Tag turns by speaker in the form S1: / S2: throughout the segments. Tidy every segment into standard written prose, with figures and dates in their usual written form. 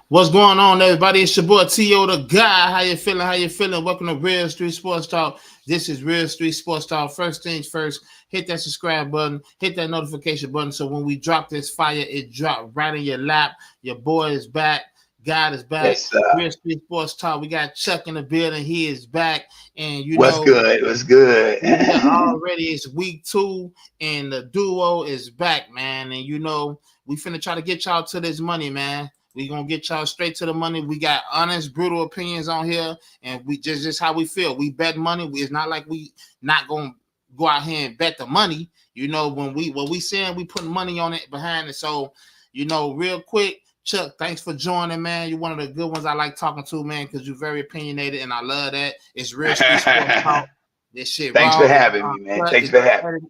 S1: What's going on, everybody? It's your boy T.O. the guy. How you feeling? How you feeling? Welcome to Real Street Sports Talk. This is Real Street Sports Talk. First things first, hit that subscribe button, hit that notification button, so when we drop this fire, it drop right in your lap. Your boy is back. God is back.
S2: Yes, sir.
S1: Real Street Sports Talk. We got Chuck in the building. He is back. And,
S2: What's good? What's good?
S1: already it's week 2, and the duo is back, man. And, we finna try to get y'all to this money, man. We gonna get y'all straight to the money. We got honest, brutal opinions on here, and we just how we feel. We bet money. It's not like we not gonna go out here and bet the money. When we saying we putting money on it behind it. So, real quick, Chuck, thanks for joining, man. You're one of the good ones I like talking to, man, because you're very opinionated, and I love that. It's Real Street Sports Talk. This shit.
S2: Thanks for having me, man. Thanks for having me.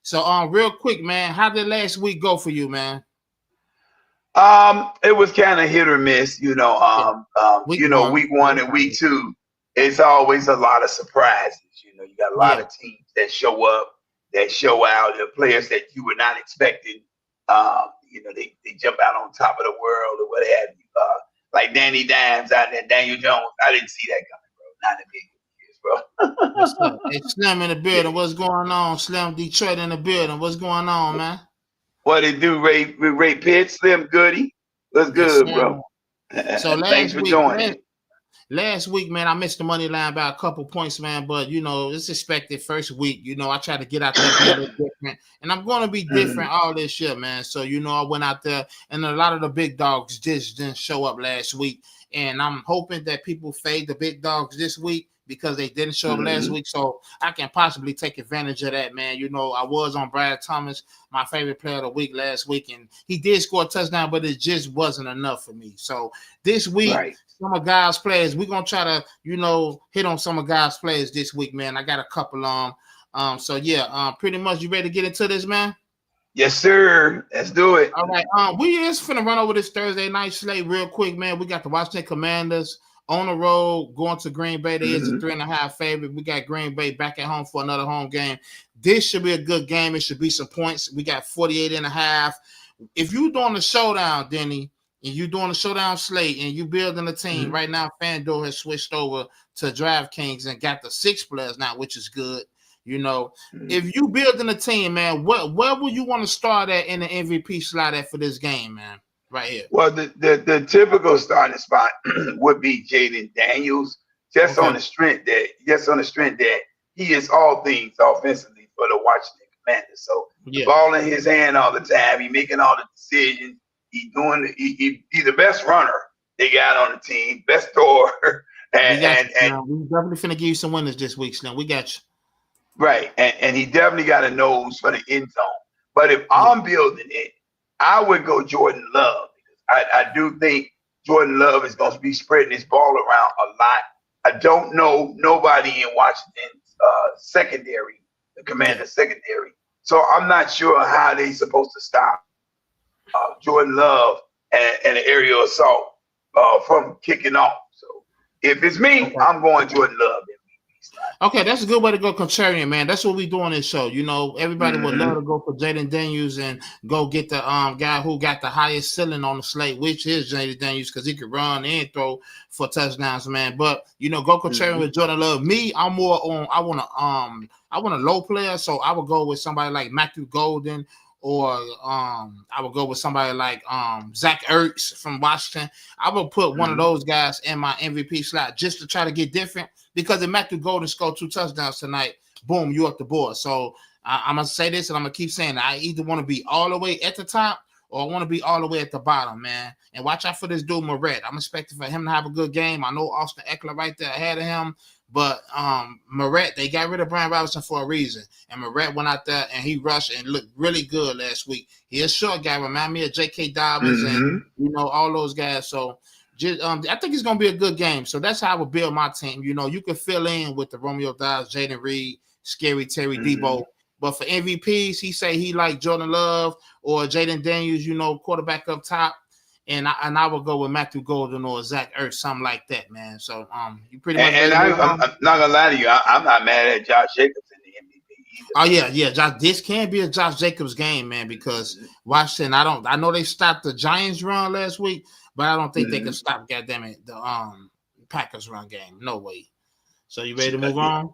S1: So, real quick, man, how did last week go for you, man?
S2: It was kind of hit or miss, week 1 and week 2, it's always a lot of surprises. You got a lot of teams that show up, that show out, the players that you were not expecting. They jump out on top of the world or what have you. Like Danny Dimes out there, Daniel Jones. I didn't see that coming, bro. Not in big years, bro.
S1: Hey, Slim in the building. What's going on? Slim Detroit in the building. What's going on, man?
S2: What it do, Ray Pitt, Slim Goody? What's good, bro?
S1: So
S2: thanks for joining.
S1: Last week, man, I missed the money line by a couple points, man. But it's expected first week. I try to get out there a little different, and I'm going to be different all this year, man. So I went out there, and a lot of the big dogs just didn't show up last week, and I'm hoping that people fade the big dogs this week, because they didn't show up last week, so I can possibly take advantage of that, man. I was on Brad Thomas, my favorite player of the week last week, and he did score a touchdown, but it just wasn't enough for me. So this week, some of guys' players, we're going to try to, hit on some of guys' players this week, man. I got a couple pretty much you ready to get into this, man?
S2: Yes, sir. Let's do it.
S1: All right. We just finna run over this Thursday night slate real quick, man. We got the Washington Commanders on the road, going to Green Bay. They is a 3.5 favorite. We got Green Bay back at home for another home game. This should be a good game. It should be some points. We got 48.5. If you're doing the showdown, Denny, and you're doing the showdown slate, and you building a team, right now FanDuel has switched over to DraftKings and got the 6 players now, which is good. If you building a team, man, where would you want to start at in the MVP slot at for this game, man? Right here.
S2: Well, the typical starting spot would be Jaden Daniels, just on the strength that he is all things offensively for the Washington Commanders. So the ball in his hand all the time, he making all the decisions. He's the best runner they got on the team, best thrower.
S1: We definitely finna give you some winners this week, Slim. We got you.
S2: Right, and he definitely got a nose for the end zone. But if I'm building it, I would go Jordan Love. I do think Jordan Love is going to be spreading his ball around a lot. I don't know nobody in Washington's secondary, the Commanders secondary. So I'm not sure how they're supposed to stop Jordan Love and an aerial assault from kicking off. So if it's me, I'm going Jordan Love.
S1: Okay, that's a good way to go contrarian, man. That's what we do on this show. Everybody would love to go for Jaden Daniels and go get the guy who got the highest ceiling on the slate, which is Jaden Daniels, because he could run and throw for touchdowns, man. But go contrarian with Jordan Love. Me, I'm more on. I want a low player, so I would go with somebody like Matthew Golden, or I would go with somebody like Zach Ertz from Washington. I would put one of those guys in my MVP slot just to try to get different, because if Matthew Golden scored 2 touchdowns tonight, boom, you up the board. So I'm going to say this, and I'm going to keep saying it. I either want to be all the way at the top, or I want to be all the way at the bottom, man. And watch out for this dude, Moret. I'm expecting for him to have a good game. I know Austin Eckler right there ahead of him. But Moret, they got rid of Brian Robinson for a reason. And Moret went out there and he rushed and looked really good last week. He's a short guy, remind me of J.K. Dobbins and all those guys. So I think it's gonna be a good game. So that's how I would build my team. You could fill in with the Romeo Dobbs, Jaden Reed, Scary Terry, Debo. But for MVPs, he say he like Jordan Love or Jaden Daniels, quarterback up top. And I would go with Matthew Golden or Zach Ertz, something like that, man. So you pretty much.
S2: And I'm not gonna lie to you, I'm not mad at Josh Jacobs in the MVP
S1: either. Oh yeah. This can be a Josh Jacobs game, man, because Washington. I know they stopped the Giants run last week. but I don't think they can stop. Goddamn it, the Packers run game. No way. So you ready to move on?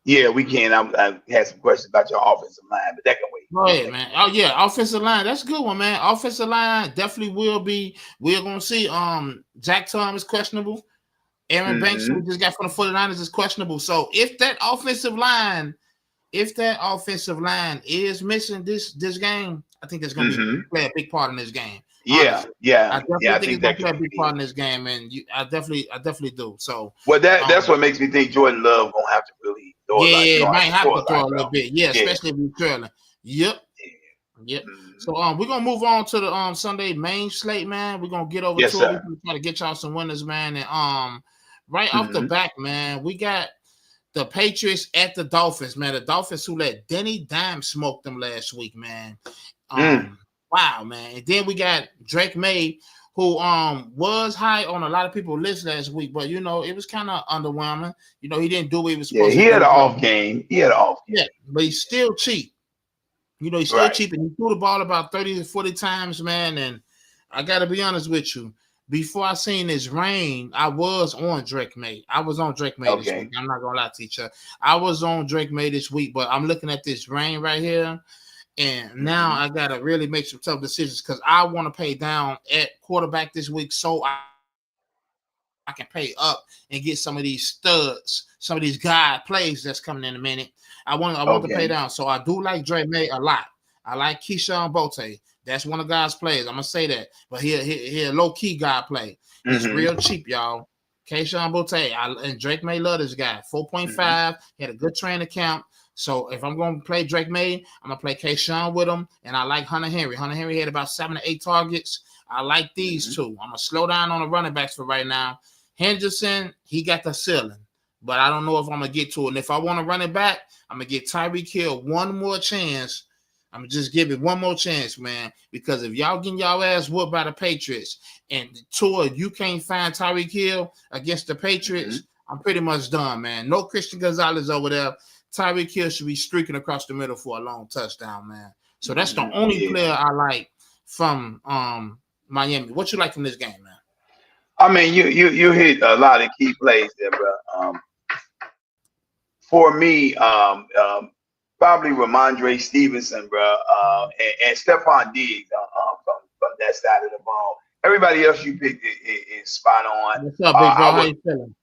S2: Yeah, we can. I had some questions about your offensive line, but that can wait.
S1: Go ahead, man. Oh yeah, offensive line. That's a good one, man. Offensive line definitely will be. We're gonna see. Jack Tom is questionable. Aaron Banks, who we just got from the 49ers, is questionable. So if that offensive line is missing this game, I think it's going to play a big part in this game.
S2: Yeah.
S1: I definitely think it's going to play a big part in this game, and I definitely do. So,
S2: that's what makes me think Jordan Love gonna have to really throw
S1: might have to throw a little bit. Yeah, especially if he's trailing. Yep. So we're gonna move on to the Sunday main slate, man. We're gonna get over to it. We're gonna try to get y'all some winners, man. And right off the back, man, we got the Patriots at the Dolphins, man. The Dolphins who let Denny Dime smoke them last week, man. Wow, man. And then we got Drake May, who was high on a lot of people's list last week, but it was kind of underwhelming. He didn't do what he was supposed to do.
S2: He had an off game.
S1: Yeah, but he's still cheap. He's still cheap, and he threw the ball about 30 to 40 times, man. And I got to be honest with you. Before I seen this rain, I was on Drake May. This week. I'm not going to lie to you. I was on Drake May this week, but I'm looking at this rain right here. And now I got to really make some tough decisions because I want to pay down at quarterback this week so I can pay up and get some of these studs, some of these guy plays that's coming in a minute. I want to pay down. So I do like Drake May a lot. I like Keyshawn Bolte. That's one of God's plays. I'm gonna say that, but he a low key guy play. He's real cheap, y'all. Keyshawn Bolte and Drake May love this guy. 4.5. He had a good train account. So if I'm gonna play Drake May, I'm gonna play Keyshawn with him, and I like Hunter Henry. Hunter Henry had about 7 to 8 targets. I like these two. I'm gonna slow down on the running backs for right now. Henderson, he got the ceiling, but I don't know if I'm gonna get to it. And if I want to run it back, I'm gonna give Tyreek Hill one more chance. I'm just give it one more chance, man, because if y'all getting y'all ass whooped by the Patriots and Tua, you can't find Tyreek Hill against the Patriots, I'm pretty much done, man. No Christian Gonzalez over there. Tyreek Hill should be streaking across the middle for a long touchdown, man. So that's the only player I like from Miami. What you like from this game, man?
S2: I mean, you hit a lot of key plays there, bro. For me, probably Ramondre Stevenson, bro, and Stephon Diggs from that side of the ball. Everybody else you picked is spot on.
S1: What's up, big bro? How you feeling?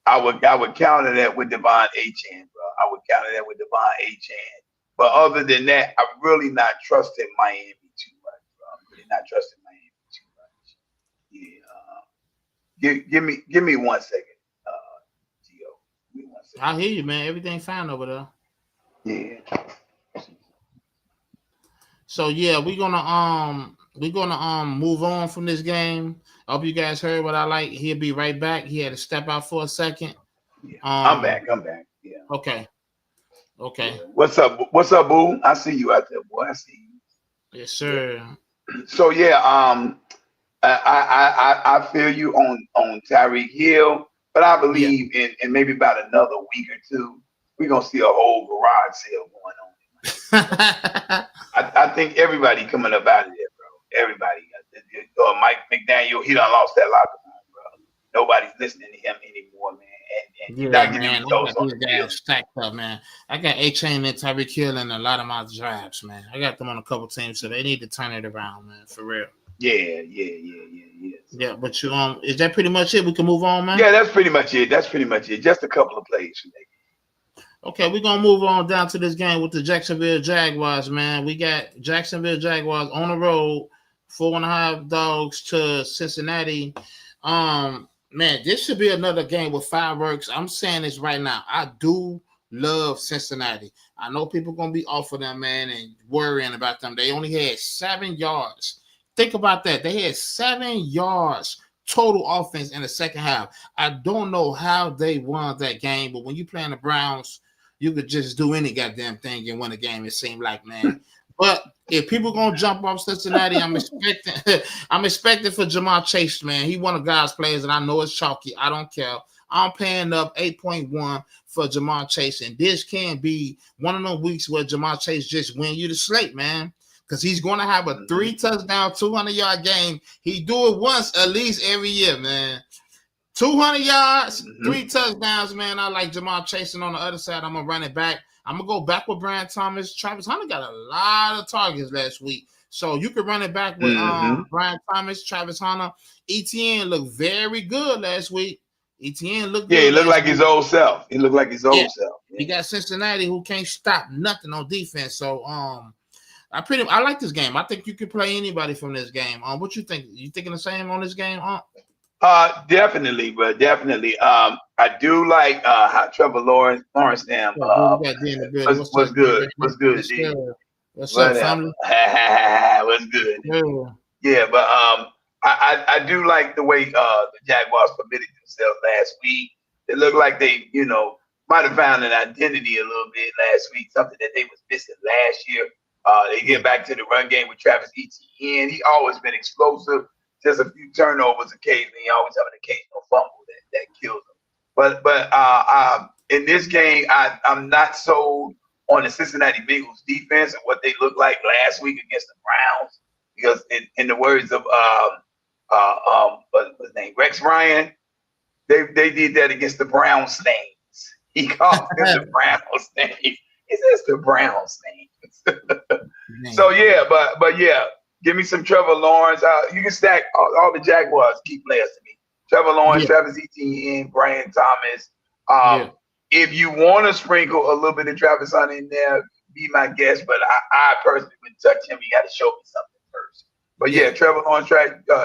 S2: I would counter that with Devon Achane, bro. I would counter that with Devon Achane. But other than that, I'm really not trusting Miami too much, bro. I'm really not trusting Miami too much. Yeah. Give me 1 second, Gio. Give me 1 second.
S1: I hear you, man. Everything fine over there.
S2: Yeah.
S1: So yeah, we're gonna move on from this game. I hope you guys heard what I like. He'll be right back. He had to step out for a second.
S2: Yeah. I'm back. Yeah.
S1: Okay.
S2: Yeah. What's up, boo? I see you out there, boy. I see you.
S1: Yes, sir.
S2: So yeah, I feel you on Tyreek Hill, but I believe in maybe about another week or two, we're gonna see a whole garage sale going on. I think everybody coming up out of there, bro. Everybody. Mike McDaniel, he done lost that locker room, bro. Nobody's listening to him anymore, man. And he's not getting results on the field.
S1: Stacked up, man. I got Achane and Tyreek Hill in a lot of my drafts, man. I got them on a couple teams, so they need to turn it around, man, for real.
S2: Yeah.
S1: Yeah, but is that pretty much it? We can move on, man.
S2: Yeah, that's pretty much it. Just a couple of plays.
S1: Okay, we're gonna move on down to this game with the Jacksonville Jaguars, man. We got Jacksonville Jaguars on the road, 4.5 dogs to Cincinnati. Man, this should be another game with fireworks. I'm saying this right now. I do love Cincinnati. I know people gonna be off of them, man, and worrying about them. They only had 7 yards. Think about that. They had 7 yards total offense in the second half. I don't know how they won that game, but when you playing the Browns, you could just do any goddamn thing and win a game, it seemed like, man. But if people gonna jump off Cincinnati, I'm expecting for Jamar Chase, man. He one of God's players, and I know it's chalky. I don't care. I'm paying up 8.1 for Jamar Chase, and this can be one of those weeks where Jamar Chase just win you the slate, man. because he's going to have a 3-touchdown, 200-yard game. He do it once at least every year, man. 200 yards, 3 touchdowns, man. I like Jamar Chase. And on the other side, I'm going to run it back. I'm going to go back with Brian Thomas. Travis Hunter got a lot of targets last week. So you could run it back with Brian Thomas, Travis Hunter. ETN looked very good last week. ETN looked good.
S2: Yeah, he looked like his old self. He looked like his old self. Yeah.
S1: He got Cincinnati who can't stop nothing on defense. So I like this game. I think you could play anybody from this game. What you think? You thinking the same on this game?
S2: Definitely, but definitely. I do like how Trevor Lawrence was good. What's good, D?
S1: What's up, family?
S2: What's good? Yeah, but I do like the way the Jaguars committed themselves last week. It looked like they, might have found an identity a little bit last week, something that they was missing last year. They get back to the run game with Travis Etienne. He always been explosive. Just a few turnovers occasionally. He always have an occasional fumble that kills him. But in this game, I'm not sold on the Cincinnati Bengals defense and what they looked like last week against the Browns. Because in the words of what's his name, Rex Ryan, they did that against the Brown Stains. He called them the Brown Stains. It's just the Brown Stains. So yeah, but yeah, give me some Trevor Lawrence. You can stack all the Jaguars key players to me. Trevor Lawrence, Travis Etienne, Brian Thomas. If you want to sprinkle a little bit of Travis Hunter in there, be my guest. But I personally wouldn't touch him. You got to show me something first. But yeah, Trevor Lawrence,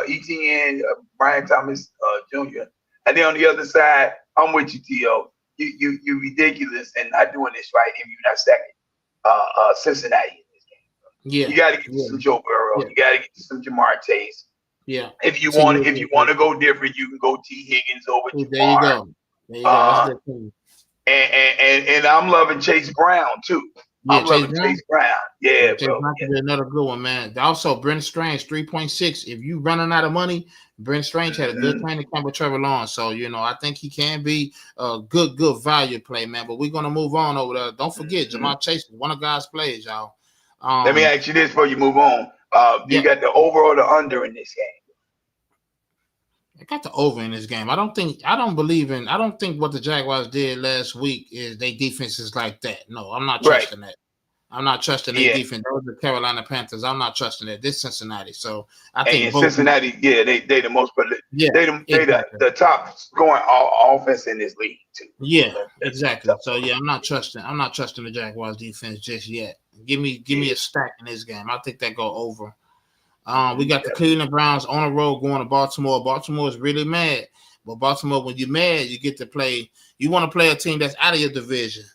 S2: Etienne, Brian Thomas Jr. And then on the other side, I'm with you, T.O. You ridiculous and not doing this right if you're not stacking Cincinnati in this game. Yeah, you got to get some Joe Burrow. You got to get some Jamar Chase.
S1: Yeah.
S2: If you want to go different, you can go T. Higgins over Jamar.
S1: There you go. There you go.
S2: And I'm loving Chase Brown too. I'm loving Chase Brown. Yeah,
S1: Chase Brown could be another good one, man. Also, Brent Strange 3.6. If you running out of money, Brent Strange had a good training camp with Trevor Lawrence. So I think he can be a good value play, man. But we're gonna move on over there. Don't forget, Jamar Chase is one of God's plays, y'all.
S2: Let me ask you this before you move on. You got the over or the under in this game?
S1: I got the over in this game. I don't think what the Jaguars did last week is their defense is like that. No, I'm not trusting that. I'm not trusting their defense. Those are the Carolina Panthers. I'm not trusting that. This Cincinnati. So I think
S2: Cincinnati, they the most, the top scoring offense in this league too.
S1: Yeah, exactly. So I'm not trusting the Jaguars defense just yet. Give me a stack in this game. I think that go over. We got the Cleveland Browns on the road going to Baltimore. Baltimore is really mad. But Baltimore, when you're mad, you get to play. You want to play a team that's out of your division.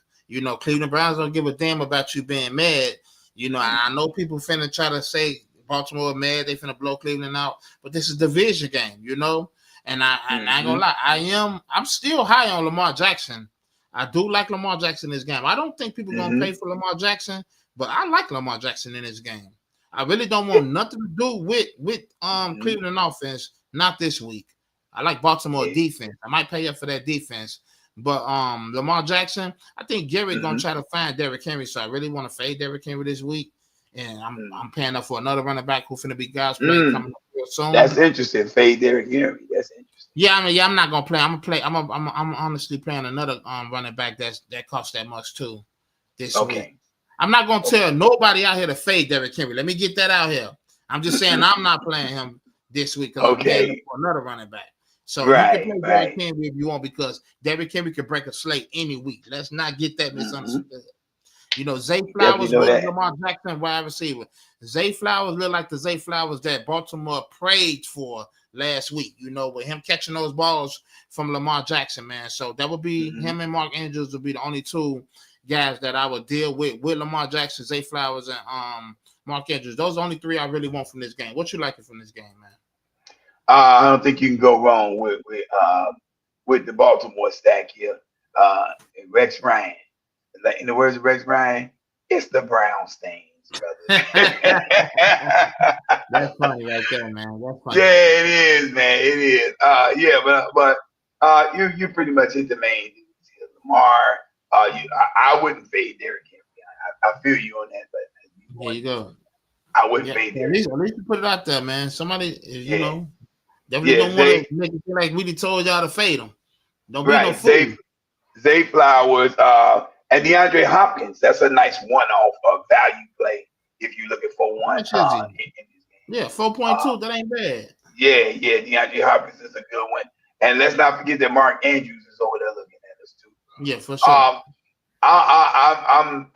S1: Cleveland Browns don't give a damn about you being mad. I know people finna try to say Baltimore mad. They finna blow Cleveland out. But this is a division game, And I ain't gonna lie. I'm still high on Lamar Jackson. I do like Lamar Jackson in this game. I don't think people gonna pay for Lamar Jackson, but I like Lamar Jackson in this game. I really don't want nothing to do with Cleveland offense. Not this week. I like Baltimore defense. I might pay up for that defense. But Lamar Jackson, I think Gary's gonna try to find Derrick Henry. So I really want to fade Derrick Henry this week. And I'm paying up for another running back who's finna be God's play coming up real soon.
S2: That's interesting. Fade Derrick Henry. That's interesting.
S1: Yeah, I'm not gonna play. I'm honestly playing another running back that costs that much too this week. I'm not gonna tell nobody out here to fade Derrick Henry. Let me get that out here. I'm just saying I'm not playing him this week because I'm paying for another running back. So you can play Derrick Henry if you want because Derrick Henry can break a slate any week. Let's not get that misunderstood. Zay Flowers with Lamar Jackson wide receiver. Zay Flowers look like the Zay Flowers that Baltimore prayed for last week. With him catching those balls from Lamar Jackson, man. So that would be him and Mark Andrews would be the only two guys that I would deal with Lamar Jackson, Zay Flowers, and Mark Andrews. Those are the only three I really want from this game. What you liking from this game, man?
S2: I don't think you can go wrong with the Baltimore stack here. Rex Ryan. In the words of Rex Ryan, it's the Brown Stains, brother.
S1: That's funny right there, man. That's funny.
S2: Yeah, it is, man. It is. But you pretty much hit the main dudes here. Lamar. I wouldn't fade Derrick Henry. I feel you on that, but
S1: there you go.
S2: I wouldn't fade
S1: At
S2: Derrick.
S1: least you put it out there, man. Somebody,
S2: Yeah.
S1: definitely don't want to make it feel like we told y'all to fade them. Don't be no
S2: Right.
S1: fool.
S2: Zay Flowers, and DeAndre Hopkins. That's a nice one-off value play if you're looking for one.
S1: In this game. 4.2. That ain't bad.
S2: Yeah. DeAndre Hopkins is a good one, and let's not forget that Mark Andrews is over there looking at us too.
S1: Yeah, for sure.
S2: I'm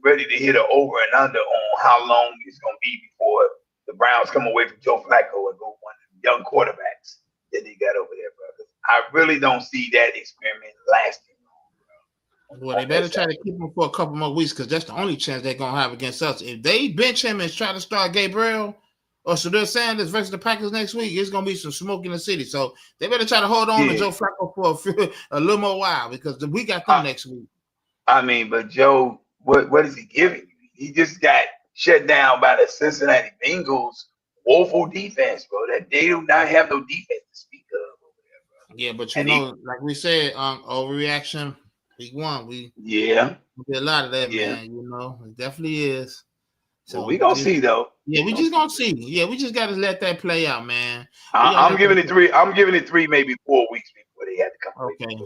S2: ready to hit an over and under on how long it's gonna be before the Browns come away from Joe Flacco and go one of the young quarterbacks that they got over there, brother. I really don't see that experiment lasting long,
S1: bro. Well, they better try to keep him for a couple more weeks because that's the only chance they're gonna have against us. If they bench him and try to start Gabriel or Shadur Sanders versus the Packers next week, it's gonna be some smoke in the city. So they better try to hold on to Joe Flacco for a little more while because we got them next week.
S2: I mean, but Joe, what is he giving you? He just got shut down by the Cincinnati Bengals woeful defense, bro. That they do not have no defense to speak of over there, bro.
S1: Yeah, but like we said, overreaction. Week 1, we did a lot of that, man. It definitely is.
S2: So we gonna see though.
S1: Yeah, we just gonna see. Yeah, we just gotta let that play out, man.
S2: I'm giving it 3. I'm giving it 3, maybe 4 weeks before they had to come.
S1: Okay.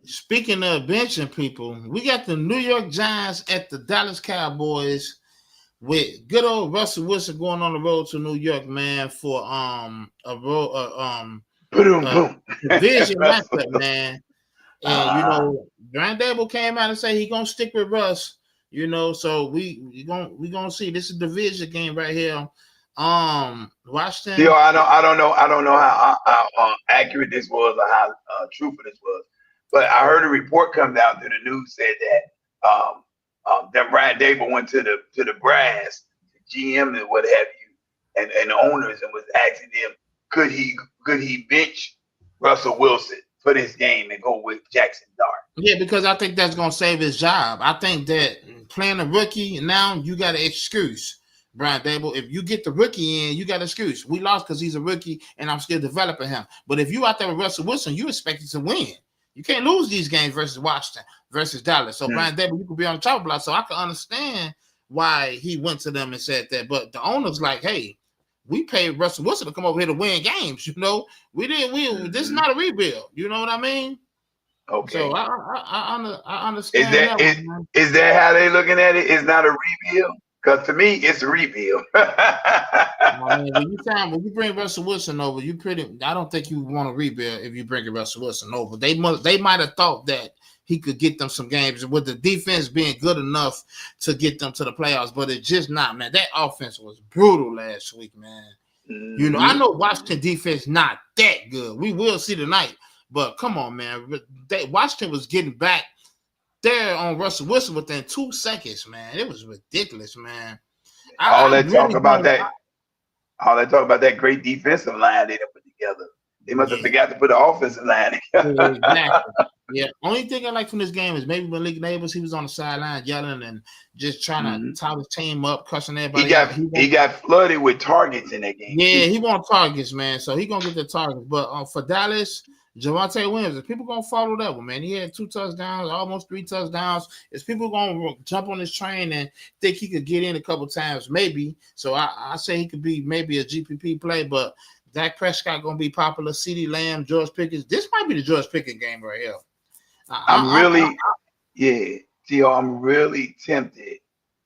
S1: Speaking of benching people, we got the New York Giants at the Dallas Cowboys with good old Russell Wilson going on the road to New York, man, for division matchup, man. And Brian Dable came out and say he gonna stick with Russ. So we gonna see. This is a division game right here. Washington.
S2: Still, I don't know how accurate this was or how truthful this was. But I heard a report come down through the news said that Brian Dable went to the brass, the GM and what have you, and the owners, and was asking them, could he bench Russell Wilson for this game and go with Jackson Dart?
S1: Yeah, because I think that's gonna save his job. I think that playing a rookie now, you got an excuse. Brian Dable, if you get the rookie in, you got an excuse. We lost because he's a rookie and I'm still developing him. But if you out there with Russell Wilson, you expect to win. You can't lose these games versus Washington, versus Dallas. So Brian Dable, you could be on the top block. So I can understand why he went to them and said that. But the owner's like, hey, we paid Russell Wilson to come over here to win games. We didn't. This is not a rebuild. You know what I mean?
S2: Okay.
S1: So I understand.
S2: Is that how they looking at it? It's not a rebuild? Because to me, it's a rebuild.
S1: When you bring Russell Wilson over, I don't think you want to rebuild if you bring Russell Wilson over. They might have thought that he could get them some games with the defense being good enough to get them to the playoffs, but it's just not, man. That offense was brutal last week, man. Mm-hmm. I know Washington defense not that good. We will see tonight, but come on, man. Washington was getting back there on Russell Wilson within 2 seconds, man. It was ridiculous, man.
S2: All that talk about that great defensive line they put together. They must have forgot to put the offensive line together.
S1: Exactly. Yeah. Only thing I like from this game is maybe Malik Neighbors, he was on the sideline yelling and just trying to tie his team up, cussing everybody.
S2: He got flooded with targets in that game.
S1: Yeah, he want targets, man. So he gonna get the targets. But for Dallas, Javonte Williams, if people gonna follow that one, man. He had 2 touchdowns, almost 3 touchdowns. Is people gonna jump on his train and think he could get in a couple times? Maybe. So I say he could be maybe a GPP play, but Dak Prescott gonna be popular. CeeDee Lamb, George Pickens. This might be the George Pickens game right here.
S2: I'm really tempted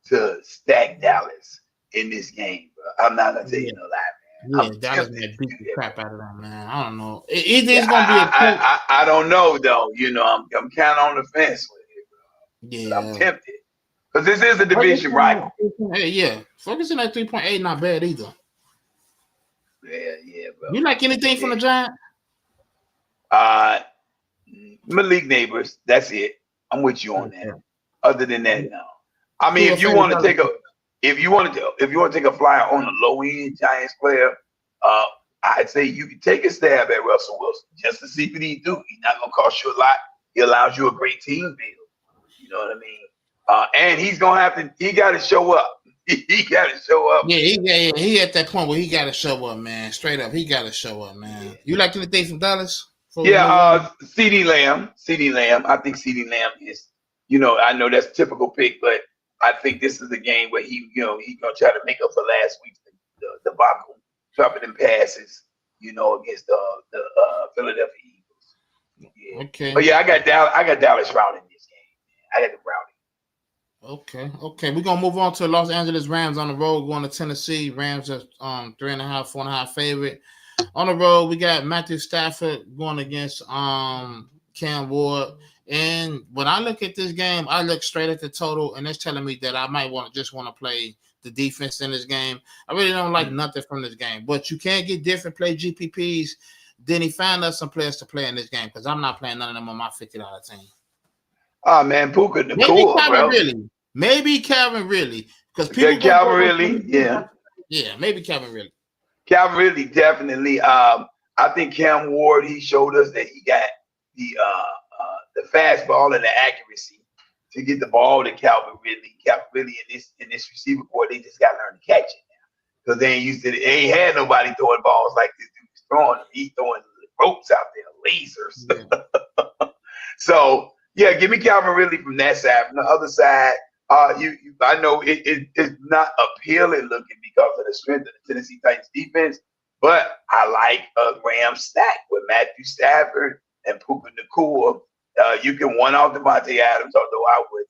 S2: to stack Dallas in this game, bro. I'm not gonna tell you no lie.
S1: Yeah, Dallas man beat the crap out of them, man. I don't know. Either it's gonna be
S2: I don't know though. I'm kind of on the fence with it, bro.
S1: Yeah,
S2: but I'm tempted because this is a division rival.
S1: Yeah, Ferguson at 3.8, not bad either.
S2: Yeah, bro.
S1: You like anything from the Giants?
S2: Malik Neighbors. That's it. I'm with you on that. Other than that, no. I mean, if you want to take a flyer on a low end Giants player, I'd say you can take a stab at Russell Wilson just to see what he do. He's not gonna cost you a lot. He allows you a great team build. You know what I mean? And he's gonna have to. He got to show up. He got to show up.
S1: Yeah, he at that point where he got to show up, man. Straight up, he got to show up, man. You like anything from Dallas?
S2: CeeDee Lamb. I think CeeDee Lamb is. I know that's a typical pick, but I think this is a game where he's gonna try to make up for last week's debacle, dropping them passes, against the Philadelphia Eagles. Yeah.
S1: Okay.
S2: But yeah, I got Dallas routing this game. I got them routing.
S1: Okay. We're gonna move on to Los Angeles Rams on the road going to Tennessee. Rams are 3.5, 4.5 favorite. On the road, we got Matthew Stafford going against Cam Ward. And when I look at this game, I look straight at the total, and it's telling me that I might want to play the defense in this game. I really don't like nothing from this game, but you can't get different play GPPs. Then he found us some players to play in this game because I'm not playing none of them on my $50 team.
S2: Oh man, Puka the cool, bro.
S1: Maybe Calvin Ridley, because
S2: people Calvin Ridley,
S1: maybe Calvin Ridley.
S2: Calvin Ridley definitely. I think Cam Ward, he showed us that he got the fastball and the accuracy to get the ball to Calvin Ridley. Calvin Ridley in this receiver board, they just got to learn to catch it now because they ain't had nobody throwing balls like this dude was throwing. He's throwing ropes out there, lasers. Yeah. So yeah, give me Calvin Ridley from that side. From the other side, I know it's not appealing looking because of the strength of the Tennessee Titans defense, but I like a Rams stack with Matthew Stafford and Puka Nacua. You can one off Devontae Adams, although I would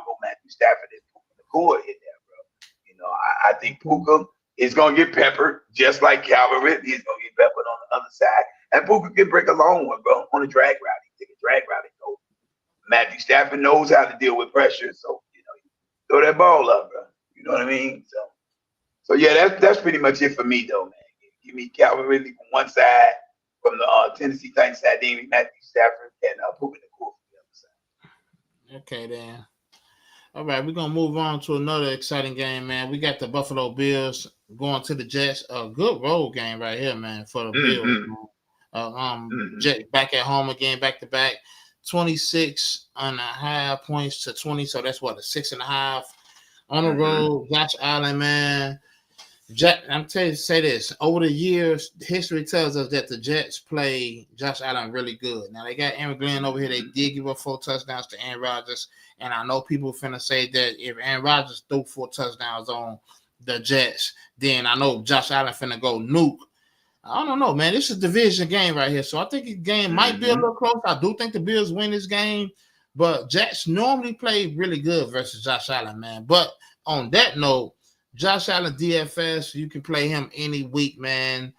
S2: go Matthew Stafford and Puka Nacua in there, bro. I think Puka is gonna get peppered just like Calvin Ridley is gonna get peppered on the other side, and Puka can break a long one, bro, on a drag route. He take a drag route and go. Matthew Stafford knows how to deal with pressure, so throw that ball up, bro. You know what I mean? So yeah, that's pretty much it for me, though, man. Give me Calvin Ridley from one side, from the Tennessee Titans side, then Matthew Stafford and Puka Nacua from the other side.
S1: Okay, then. All right, we're gonna move on to another exciting game, man. We got the Buffalo Bills going to the Jets. A good road game right here, man, for the Bills. Jets back at home again, back to back. 26.5 points to 20, so that's what, a 6.5 on the road. Josh Allen, man. I'm telling you, say this. Over the years, history tells us that the Jets play Josh Allen really good. Now, they got Aaron Glenn over here. They did give up 4 touchdowns to Aaron Rodgers, and I know people finna say that if Aaron Rodgers threw 4 touchdowns on the Jets, then I know Josh Allen finna go nuke. I don't know, man. This is a division game right here. So I think the game might be a little close. I do think the Bills win this game, but Jets normally play really good versus Josh Allen, man. But on that note, Josh Allen DFS, you can play him any week, man.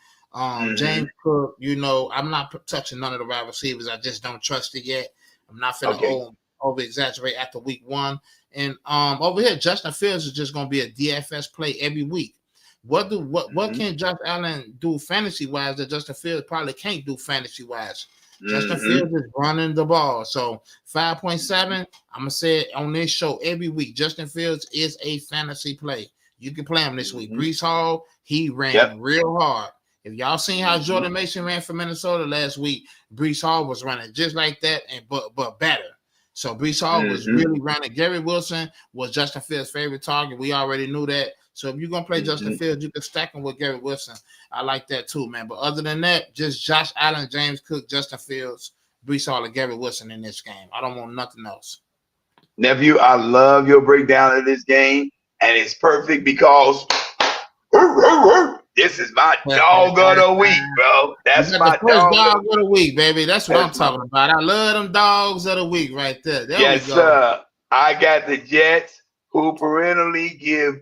S1: James Cook, I'm not touching none of the wide receivers. I just don't trust it yet. I'm not finna over-exaggerate after week 1. And over here, Justin Fields is just going to be a DFS play every week. What can Josh Allen do fantasy wise that Justin Fields probably can't do fantasy wise? Justin Fields is running the ball. So 5.7, I'm gonna say it on this show every week. Justin Fields is a fantasy play. You can play him this week. Breece Hall, he ran real hard. If y'all seen how Jordan Mason ran for Minnesota last week, Breece Hall was running just like that, but better. So Breece Hall was really running. Gary Wilson was Justin Fields' favorite target. We already knew that. So if you're going to play Justin Fields, you can stack him with Gary Wilson. I like that too, man. But other than that, just Josh Allen, James Cook, Justin Fields, Breece Hall, and Gary Wilson in this game. I don't want nothing else.
S2: Nephew, I love your breakdown of this game, and it's perfect because this is my dog of the week, bro. That's my
S1: dog of the week, baby. That's what I'm talking about. I love them dogs of the week right there.
S2: Yes, sir. I got the Jets, who perennially give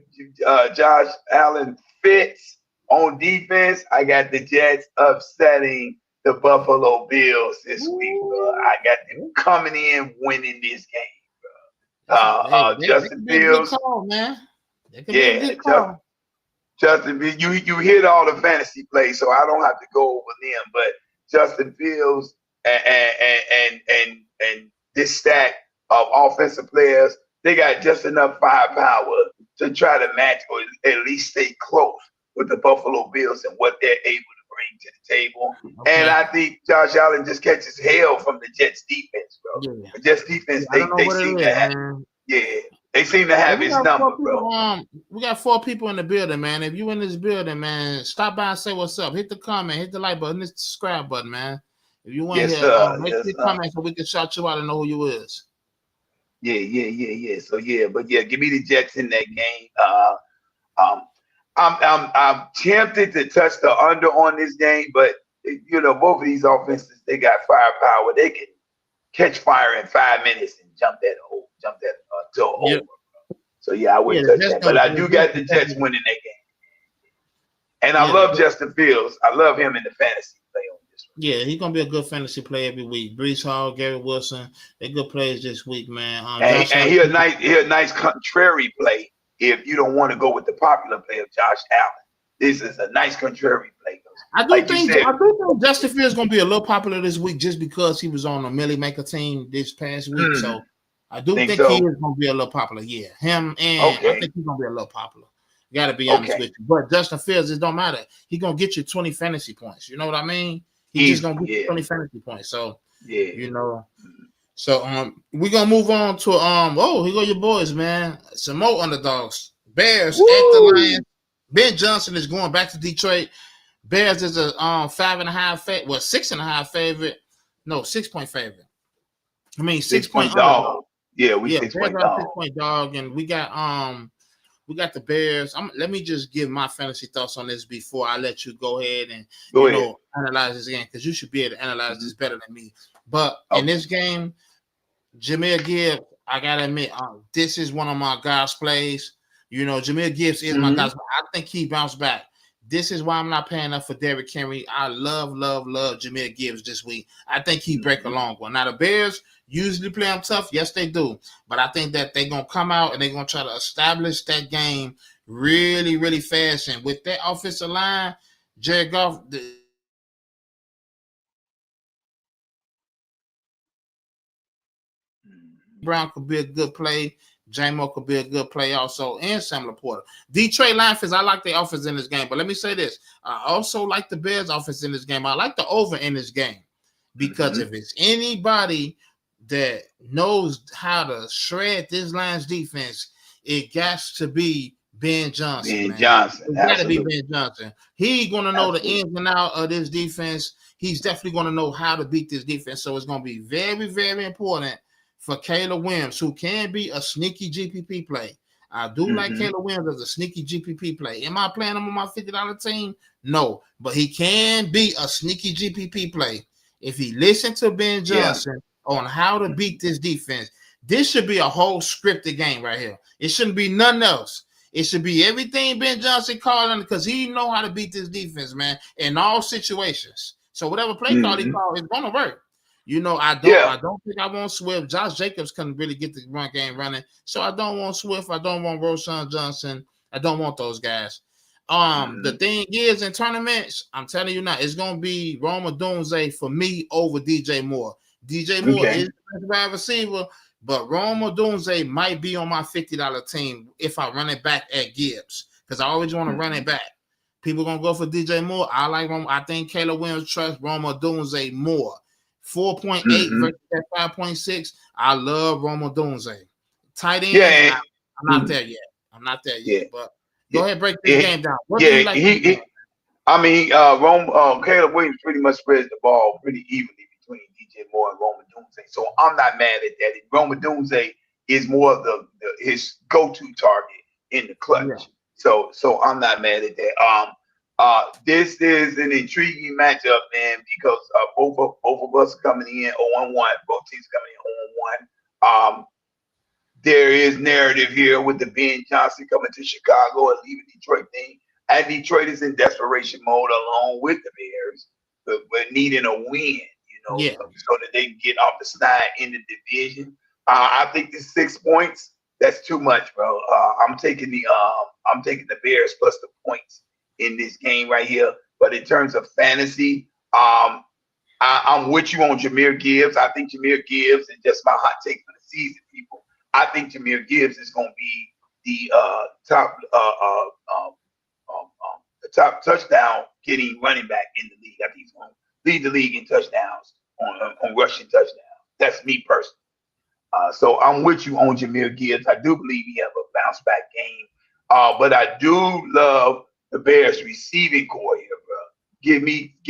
S2: Josh Allen fits on defense. I got the Jets upsetting the Buffalo Bills this week, bro. I got them coming in winning this game, bro. Justin Fields,
S1: call, man.
S2: Justin, you hit all the fantasy plays, so I don't have to go over them. But Justin Fields and this stack of offensive players, they got just enough firepower to try to match or at least stay close with the Buffalo Bills and what they're able to bring to the table. Okay. And I think Josh Allen just catches hell from the Jets defense, bro. Yeah. The Jets defense, they seem to have, they seem to have his number, bro.
S1: We got 4 people in the building, man. If you in this building, man, stop by and say what's up. Hit the comment, hit the like button, hit the subscribe button, man. If you want to make the comment so we can shout you out and know who you is.
S2: Yeah. So yeah, but yeah, give me the Jets in that game. Um, I'm tempted to touch the under on this game, but both of these offenses, they got firepower. They can catch fire in 5 minutes and jump that to
S1: Yeah,
S2: over. So yeah, I
S1: yeah.
S2: wouldn't touch that. But I do got the Jets winning that game. And I
S1: Yeah,
S2: love Justin Fields. I love him in the fantasy play on this one.
S1: yeah. He's gonna be a good fantasy player every week. Brees Hall, Gary Wilson, they're good players this week, man.
S2: And,
S1: Josh
S2: and
S1: Allen.
S2: he a nice contrary play if you don't want to go with the popular play of Josh Allen. This is a nice contrary play.
S1: I do think Justin Fields is gonna be a little popular this week just because he was on a Millie Maker team this past week. So I do think he is gonna be a little popular. Yeah, him and I think he's gonna be a little popular. You got to be honest with you. But Justin Fields, it don't matter. He's gonna get you 20 fantasy points. You know what I mean? He's just gonna get you 20 fantasy points. So So we're gonna move on to here go your boys, man. Some more underdogs. Bears at the Lions. Ben Johnson is going back to Detroit. Bears is a 5.5 6.5 favorite. No, 6-point favorite. I mean 6-point
S2: dog. Yeah, we 6-point dog.
S1: 6-point dog, and we got the Bears. Let me just give my fantasy thoughts on this before I let you go ahead and analyze this game, because you should be able to analyze this better than me. But in this game, Jahmyr Gibbs, I gotta admit, this is one of my guys' plays. Jahmyr Gibbs is my guys. I think he bounced back. This is why I'm not paying up for Derrick Henry. I love Jahmyr Gibbs this week. I think he break a long one. Now the Bears usually play them tough. Yes, they do. But I think that they're gonna come out and they're gonna try to establish that game really, really fast. And with that offensive line, Jared Goff, Brown could be a good play. J-Mo could be a good play also, and Sam Laporta. Detroit Lions, I like the offense in this game, but let me say this. I also like the Bears offense in this game. I like the over in this game because if it's anybody that knows how to shred this Lions defense, it got to be Ben Johnson. It got to be Ben Johnson. He's going to know the ins and outs of this defense. He's definitely going to know how to beat this defense, so it's going to be very, very important for Caleb Williams, who can be a sneaky GPP play. I do like Caleb Williams as a sneaky GPP play. Am I playing him on my $50 team? No, but he can be a sneaky GPP play if he listens to Ben Johnson on how to beat this defense. This should be a whole scripted game right here. It shouldn't be nothing else. It should be everything Ben Johnson calling, because he know how to beat this defense, man, in all situations. So whatever play call he call is going to work. I don't think I want Swift. Josh Jacobs couldn't really get the run game running, so I don't want Swift. I don't want Roschon Johnson. I don't want those guys. The thing is, in tournaments, I'm telling you now, it's gonna be Rome Odunze for me over DJ Moore. DJ Moore is the best wide receiver, but Rome Odunze might be on my $50 team if I run it back at Gibbs, because I always want to run it back. People gonna go for DJ Moore. I like Rome. I think Caleb Williams trusts Rome Odunze more. 4.8 versus that 5.6. I love Rome Odunze. Tight end. I'm not there yet. But go ahead, break this game down. What do you like?
S2: Caleb Williams pretty much spreads the ball pretty evenly between DJ Moore and Rome Odunze. So I'm not mad at that. Rome Odunze is more of his go-to target in the clutch. Yeah. So I'm not mad at that. This is an intriguing matchup, man, because both of us coming in 0-1. Both teams coming in 0-1. There is narrative here with the Ben Johnson coming to Chicago and leaving Detroit thing. And Detroit is in desperation mode along with the Bears, but needing a win, so that they can get off the snide in the division. I think this 6 points, that's too much, bro. I'm taking the Bears plus the points in this game right here. But in terms of fantasy, I'm with you on Jahmyr Gibbs. I think Jahmyr Gibbs, and just my hot take for the season, people, I think Jahmyr Gibbs is going to be the top touchdown getting running back in the league. I think he's going to lead the league in touchdowns on rushing touchdowns. That's me personally. So I'm with you on Jahmyr Gibbs. I do believe he have a bounce back game. But I do love the Bears receiving core here, bro. Give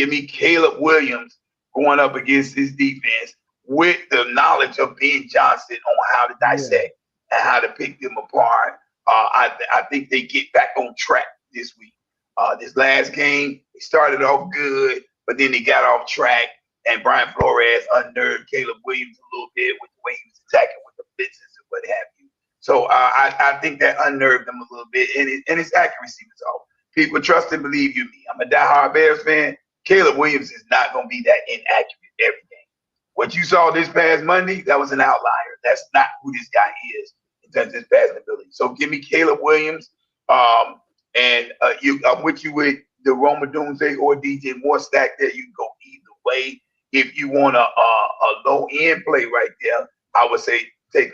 S2: me Caleb Williams going up against his defense. with the knowledge of Ben Johnson on how to dissect and how to pick them apart. I think they get back on track this week. This last game, they started off good, but then they got off track, and Brian Flores unnerved Caleb Williams a little bit with the way he was attacking with the blitzes and what have you. So I think that unnerved them a little bit, and his accuracy was off. People trust and believe you me. I'm a diehard Bears fan. Caleb Williams is not going to be that inaccurate every game. What you saw this past Monday, that was an outlier. That's not who this guy is in terms of his passing ability. So give me Caleb Williams, and I'm with you with the Roma Doomsday or DJ Moore stack there. You can go either way. If you want a low end play right there, I would say take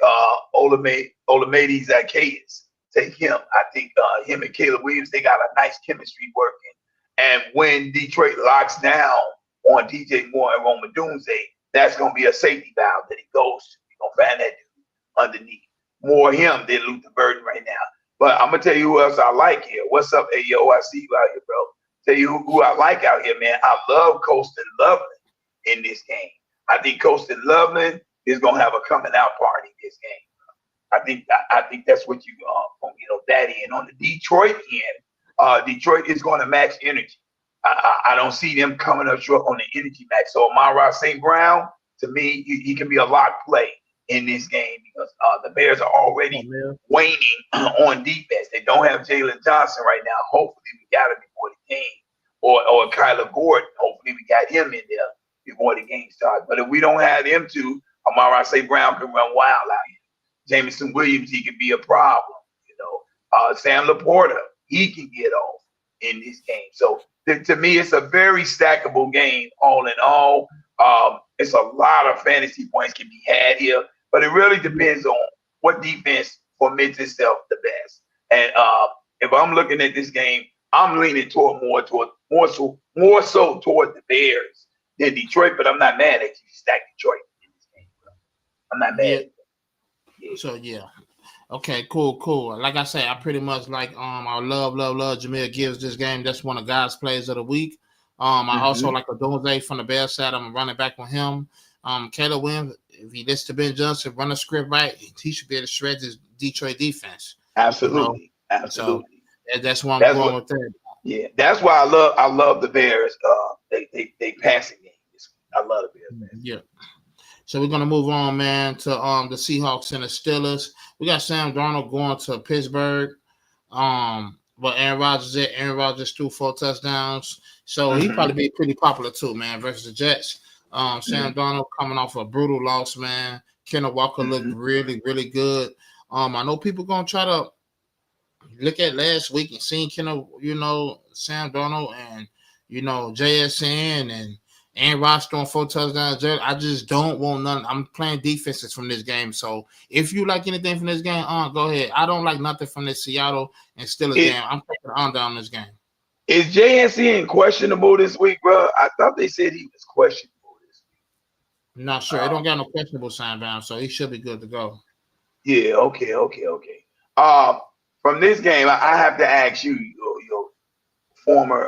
S2: Olamide Zacchaeus. Take him. I think him and Caleb Williams, they got a nice chemistry working. And when Detroit locks down on DJ Moore and Roma Doomsday, that's going to be a safety valve that he goes to. You're going to find that dude underneath. More him than Luther Burden right now. But I'm going to tell you who else I like here. What's up, Ayo? I see you out here, bro. Tell you who I like out here, man. I love Colston Loveland in this game. I think Colston Loveland is going to have a coming out party this game. I think that's what you daddy. And on the Detroit end, Detroit is going to match energy. I don't see them coming up short on the energy match. So Amon-Ra St. Brown, to me, he can be a lock play in this game because the Bears are already waning on defense. They don't have Jalen Johnson right now. Hopefully we got him before the game. Or Kyler Gordon. Hopefully we got him in there before the game starts. But if we don't have them two, Amon-Ra St. Brown can run wild out here. Jameson Williams, he can be a problem. Sam Laporta, he can get off in this game. So to me, it's a very stackable game all in all. It's a lot of fantasy points can be had here, but it really depends on what defense formats itself the best. And if I'm looking at this game, I'm leaning more so toward the Bears than Detroit, but I'm not mad at you stack Detroit in this game, bro. I'm not mad.
S1: Yeah. So yeah. Okay, cool. Like I say, I pretty much like I love Jahmyr Gibbs this game. That's one of God's plays of the week. I also like a Doomsday from the Bears side. I'm running back with him. Caleb Williams, if he lets to Ben Johnson run the script right, he should be able to shred this Detroit defense.
S2: Absolutely.
S1: So that's why I'm going with that.
S2: Yeah, that's why I love the Bears. They passing game. I love the Bears.
S1: Yeah. So we're gonna move on, man, to the Seahawks and the Steelers. We got Sam Darnold going to Pittsburgh. But Aaron Rodgers threw 4 touchdowns. So he probably be pretty popular too, man, versus the Jets. Sam Darnold coming off a brutal loss, man. Kenneth Walker looked really, really good. I know people gonna try to look at last week and seeing Sam Darnold and JSN and Aaron Rodgers throwing 4 touchdowns. I just don't want none. I'm playing defenses from this game. So if you like anything from this game, go ahead. I don't like nothing from this Seattle and Steelers game. I'm taking under on this game.
S2: Is JSN questionable this week, bro? I thought they said he was questionable this week.
S1: Not sure. It don't got no questionable sign down, so he should be good to go.
S2: Yeah, okay. From this game, I have to ask you, your former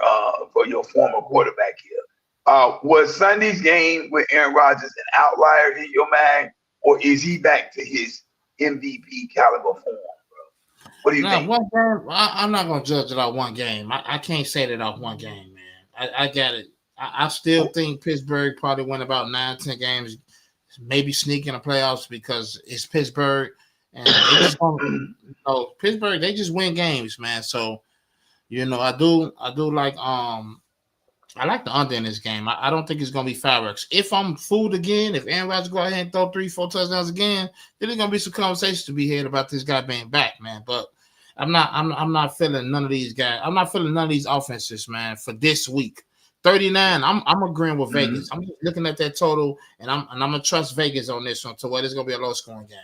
S2: quarterback here. Was Sunday's game with Aaron Rodgers an outlier in your mind, or is he back to his MVP caliber form, bro? What do you think?
S1: One game, I'm not going to judge it off one game. I can't say that off one game, man. I got it. I still think Pittsburgh probably win about 9-10 games, maybe sneak in the playoffs because it's Pittsburgh. And they just Pittsburgh, they just win games, man. So, I do like I like the under in this game. I don't think it's going to be fireworks. If I'm fooled again, if Aaron Rodgers go ahead and throw 3-4 touchdowns again, then there's going to be some conversations to be had about this guy being back, man. But I'm not feeling none of these guys. I'm not feeling none of these offenses, man, for this week. 39. I'm agreeing with Vegas. I'm just looking at that total, and I'm gonna trust Vegas on this one to where it's gonna be a low scoring game.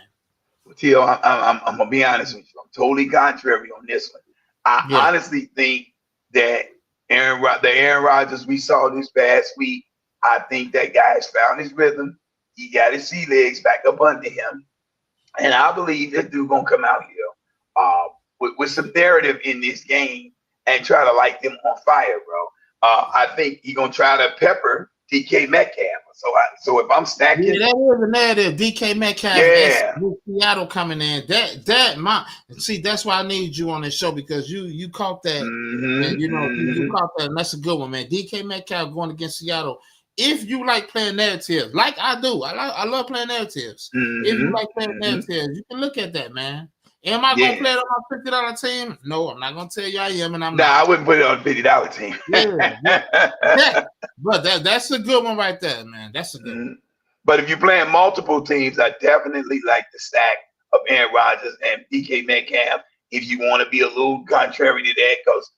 S2: Well, Tio, I'm gonna be honest with you. I'm totally contrary on this one. I honestly think that the Aaron Rodgers we saw this past week, I think that guy has found his rhythm. He got his sea legs back up under him. And I believe this dude going to come out here with some narrative in this game and try to light them on fire, bro. I think he's going to try to pepper DK Metcalf or So if I'm stacking,
S1: yeah, that is a narrative. DK Metcalf,
S2: yeah,
S1: with Seattle coming in. See, that's why I need you on this show because you caught that, and you caught that, and that's a good one, man. DK Metcalf going against Seattle. If you like playing narratives, like I do, I love playing narratives. If you like playing narratives, you can look at that, man. Am I gonna play it on my $50 team? No, I'm not gonna tell you I am, and I'm not.
S2: I wouldn't put it on a $50 team.
S1: But that's a good one right there, man. That's a good one.
S2: But if you're playing multiple teams, I definitely like the stack of Aaron Rodgers and DK Metcalf. If you want to be a little contrary to that, because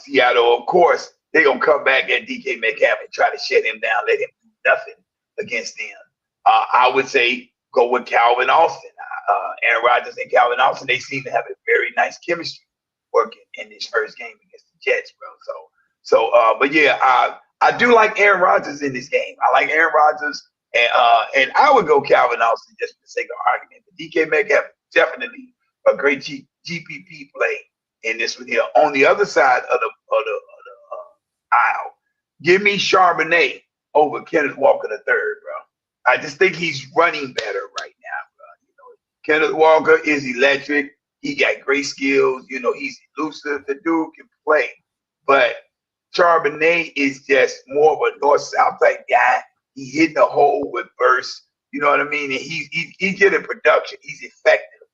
S2: Seattle, of course, they're going to come back at DK Metcalf and try to shut him down, let him do nothing against them. I would say go with Calvin Austin. Aaron Rodgers and Calvin Austin, they seem to have a very nice chemistry working in this first game against the Jets, bro. But yeah, I do like Aaron Rodgers in this game. I like Aaron Rodgers, and I would go Calvin Austin just for the sake of argument. But DK Metcalf definitely a great GPP play in this one here. On the other side of the aisle, give me Charbonnet over Kenneth Walker III, bro. I just think he's running better right now, bro. Kenneth Walker is electric. He got great skills. He's elusive. The dude can play, but Charbonnet is just more of a north-south type guy. He hit the hole with bursts. You know what I mean? And he's getting production. He's effective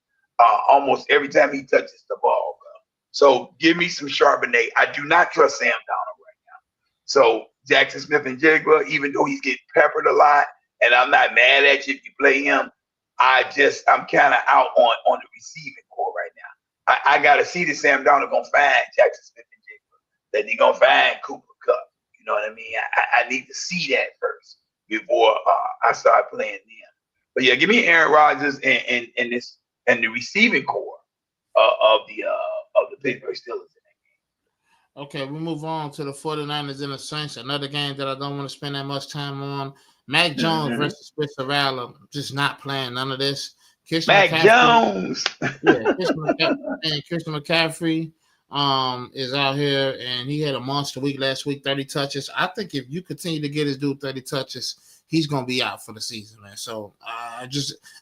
S2: almost every time he touches the ball, bro. So give me some Charbonnet. I do not trust Sam Donald right now. So Jackson Smith and Jigba, even though he's getting peppered a lot, and I'm not mad at you if you play him, I'm kind of out on the receiving core right now. I got to see that Sam Donald going to find Jackson Smith and Jigba, that they're going to find Cooper Kupp. You know what I mean? I need to see that first before I start playing them. But yeah, give me Aaron Rodgers and the receiving core of the Pittsburgh Steelers in that game.
S1: Okay, we move on to the 49ers and the Saints. Another game that I don't want to spend that much time on. Mac Jones versus Spencer Rattler. Just not playing none of this.
S2: Mac Jones.
S1: Christian McCaffrey is out here, and he had a monster week last week, 30 touches. I think if you continue to get his dude 30 touches, he's gonna be out for the season, man. So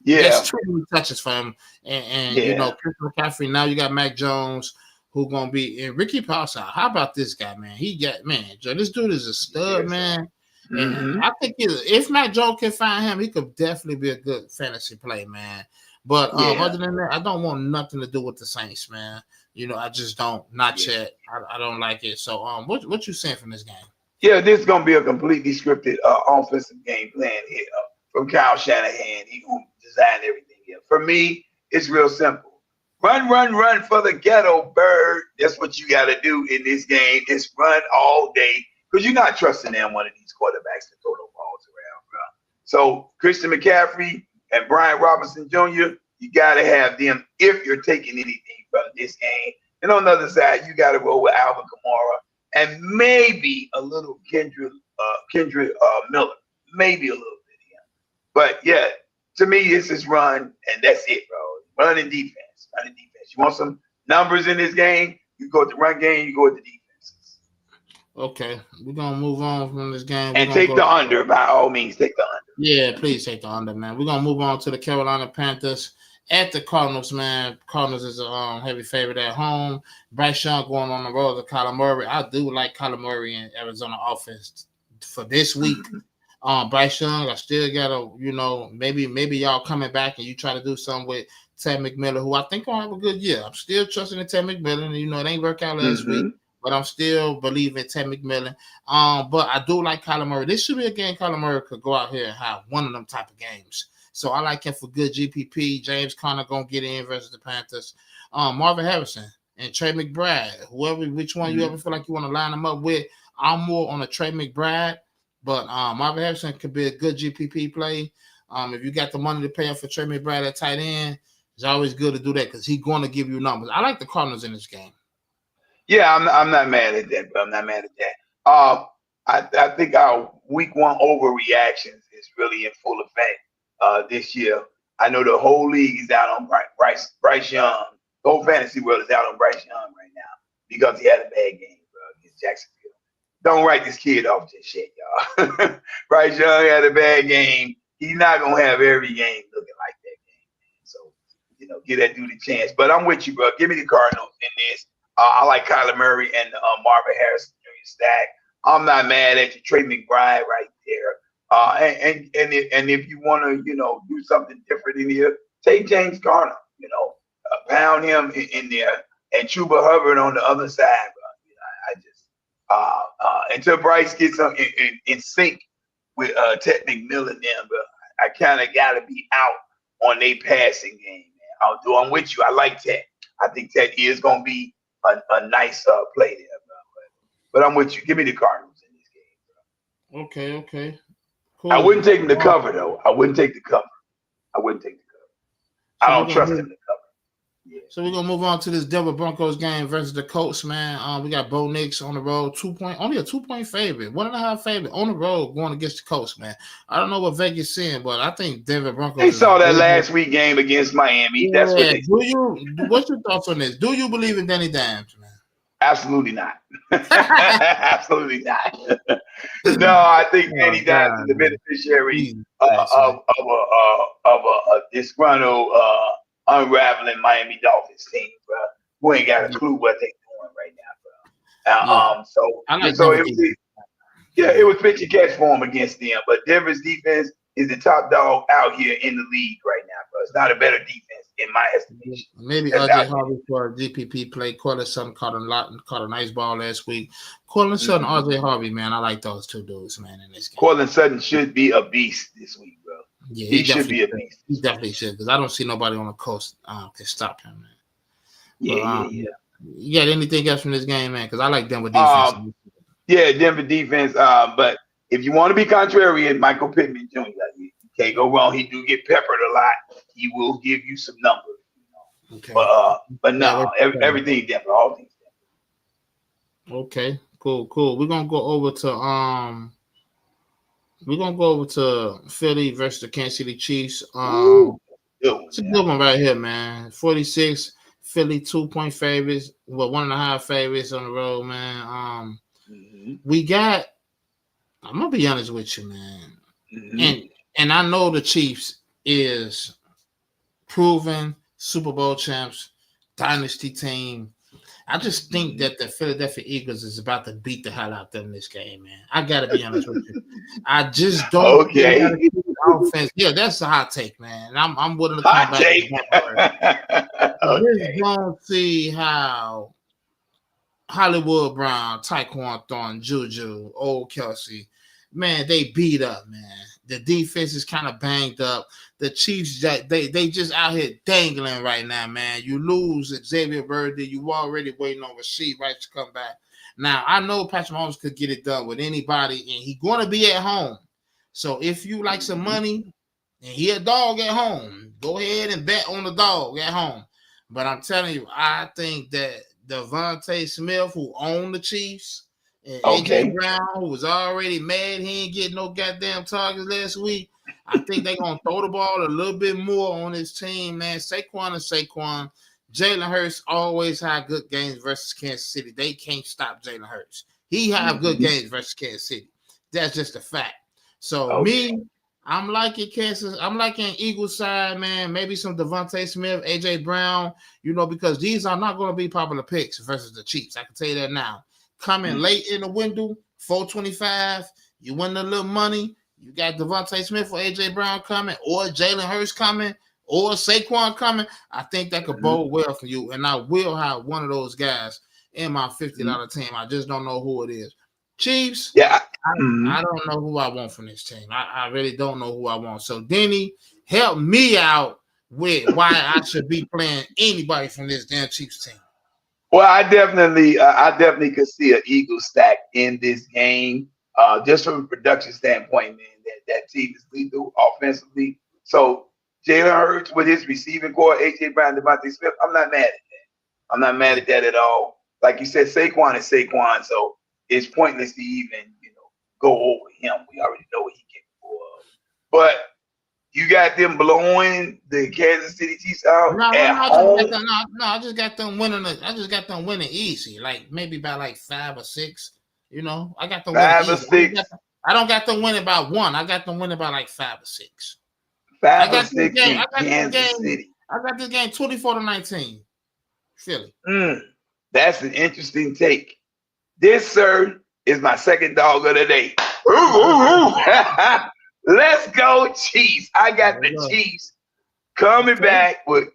S1: that's 20 touches for him. And Christian McCaffrey. Now you got Mac Jones, who gonna be and Ricky Parcell. How about this guy, man? Joe, this dude is a stud, man. And I think if Mac Jones can find him, he could definitely be a good fantasy play, man. But other than that, I don't want nothing to do with the Saints, man. I just don't. Not yet. I don't like it. So, what you saying from this game?
S2: Yeah, this is gonna be a completely scripted offensive game plan here from Kyle Shanahan. He who designed everything here. For me, it's real simple. Run for the ghetto, bird. That's what you got to do in this game. It's run all day because you're not trusting them one of these quarterbacks to throw the balls around, bro. So Christian McCaffrey and Brian Robinson Jr., you got to have them if you're taking anything from this game. And on the other side, you got to roll with Alvin Kamara and maybe a little Kendrick Miller, maybe a little bit of him. But yeah, to me, it's just run, and that's it, bro. Run and defense. You want some numbers in this game? You go with the run game, you go with the defenses.
S1: Okay, we're going to move on from this game.
S2: And take the under, by all means, take the under.
S1: Yeah, please take the under, man. We're going to move on to the Carolina Panthers at the Cardinals, man. Cardinals is a heavy favorite at home. Bryce Young going on the road to Kyler Murray. I do like Kyler Murray in Arizona offense for this week. Bryce Young, I still got to, maybe y'all coming back and you try to do something with Ted McMillan, who I think will have a good year. I'm still trusting in Ted McMillan. It ain't worked out last week, but I'm still believing Ted McMillan. But I do like Kyler Murray. This should be a game Kyler Murray could go out here and have one of them type of games. So I like him for good GPP. James Conner going to get in versus the Panthers. Marvin Harrison and Trey McBride, which one you ever feel like you want to line them up with. I'm more on a Trey McBride, but Marvin Harrison could be a good GPP play. If you got the money to pay up for Trey McBride at tight end, it's always good to do that because he's going to give you numbers. I like the Cardinals in this game.
S2: Yeah, I'm not mad at that, but I'm not mad at that. I think our week one overreactions is really in full effect this year. I know the whole league is out on Bryce Young. The whole fantasy world is out on Bryce Young right now because he had a bad game against Jacksonville. don't write this kid off just yet, y'all. Bryce Young had a bad game. He's not gonna have every game looking like that game, man. So, give that dude a chance. But I'm with you, bro. Give me the Cardinals in this. I like Kyler Murray and Marvin Harrison Jr. stack. I'm not mad at you, Trey McBride right there. And if you want to, do something different in here, take James Garner. Pound him in there, and Chuba Hubbard on the other side, bro. I just until Bryce gets in sync with Ted McMillan, then, bro, I kind of got to be out on their passing game, man. Although I'm with you, I like Ted. I think Ted is gonna be a nice play there, bro. But I'm with you. Give me the Cardinals in this game,
S1: bro. Okay. Cool.
S2: I wouldn't take him to cover though. I wouldn't take the cover. I don't trust him to cover. Yeah.
S1: So we're gonna move on to this Denver Broncos game versus the Colts, man. We got Bo Nix on the road, only a 2-point favorite, 1.5 favorite on the road going against the Colts, man. I don't know what Vegas saying, but I think Denver Broncos.
S2: They saw that last week game against Miami.
S1: Yeah,
S2: that's what they.
S1: What's your thoughts on this? Do you believe in Danny Dimes, man?
S2: Absolutely not. Absolutely not. No, I think Danny Dimes is the beneficiary of a disgruntled, unraveling Miami Dolphins team, bro. Who ain't got a clue what they're doing right now, bro. So it was pitch and catch for them against them. But Denver's defense is the top dog out here in the league right now, bro. It's not a better defense in my estimation.
S1: Maybe RJ Harvey for a GPP play. Cortland Sutton caught a nice ball last week. Cortland Sutton, RJ Harvey, man, I like those two dudes, man, in this game.
S2: Cortland Sutton should be a beast this week, bro.
S1: Yeah,
S2: he should be a beast.
S1: He definitely should, because I don't see nobody on the coast can stop him, man.
S2: Yeah.
S1: You got anything else from this game, man? Because I like Denver defense.
S2: Denver defense. But if you want to be contrarian, Michael Pittman Jr., you can't go wrong. He do get peppered a lot. He will give you some numbers. Okay. But no, everything Denver, all things Denver.
S1: Okay, cool. We're gonna go over to Philly versus the Kansas City Chiefs. It's a good one right here, man. 46 Philly 2-point favorites, 1.5 favorites on the road, man. We got. I'm gonna be honest with you, man. And I know the Chiefs is proven Super Bowl champs, dynasty team. I just think that the Philadelphia Eagles is about to beat the hell out of them in this game, man. I gotta be honest with you. I just don't.
S2: Okay.
S1: Offense. Yeah, that's a hot take, man. I'm willing to come
S2: hot
S1: back.
S2: Take.
S1: I just don't see how Hollywood Brown, Tyquan Thornton, Juju, Old Kelsey, man, they beat up, man. The defense is kind of banged up. The Chiefs, they just out here dangling right now, man. You lose Xavier Worthy, you already waiting on Rasheed Rice to come back. Now, I know Patrick Mahomes could get it done with anybody, and he's going to be at home. So if you like some money and he a dog at home, go ahead and bet on the dog at home. But I'm telling you, I think that Devontae Smith, who owned the Chiefs, and AJ Brown, who was already mad he ain't getting no goddamn targets last week, I think they're going to throw the ball a little bit more on this team, man. Saquon. Jalen Hurts always have good games versus Kansas City. They can't stop Jalen Hurts. He have good games versus Kansas City. That's just a fact. So me, I'm liking Kansas. I'm liking Eagles side, man. Maybe some Devontae Smith, AJ Brown, because these are not going to be popular picks versus the Chiefs. I can tell you that now. Coming late in the window, 425, you win a little money. You got Devontae Smith or AJ Brown coming, or Jalen Hurts coming, or Saquon coming. I think that could bode well for you, and I will have one of those guys in my $50 team. I just don't know who it is. Chiefs.
S2: Yeah.
S1: I don't know who I want from this team. I really don't know who I want. So, Denny, help me out with why I should be playing anybody from this damn Chiefs team.
S2: Well, I definitely could see an Eagles stack in this game. Just from a production standpoint, man, that team is lethal offensively. So Jalen Hurts with his receiving core, AJ Brown, Devontae Smith, I'm not mad at that. I'm not mad at that at all. Like you said, Saquon is Saquon, so it's pointless to even go over him. We already know what he capable of. But you got them blowing the Kansas City Chiefs out at home.
S1: I just got them winning. I just got them winning easy, like maybe by like 5 or 6. You know, I got them winning
S2: 5 or
S1: easy.
S2: 6.
S1: I don't got them winning by 1. I got them winning by like 5 or 6.
S2: 5 or 6 in
S1: I
S2: Kansas City.
S1: got this game 24-19. Philly.
S2: That's an interesting take. This, sir, is my second dog of the day. Let's go, Chiefs. I got the Chiefs coming back with,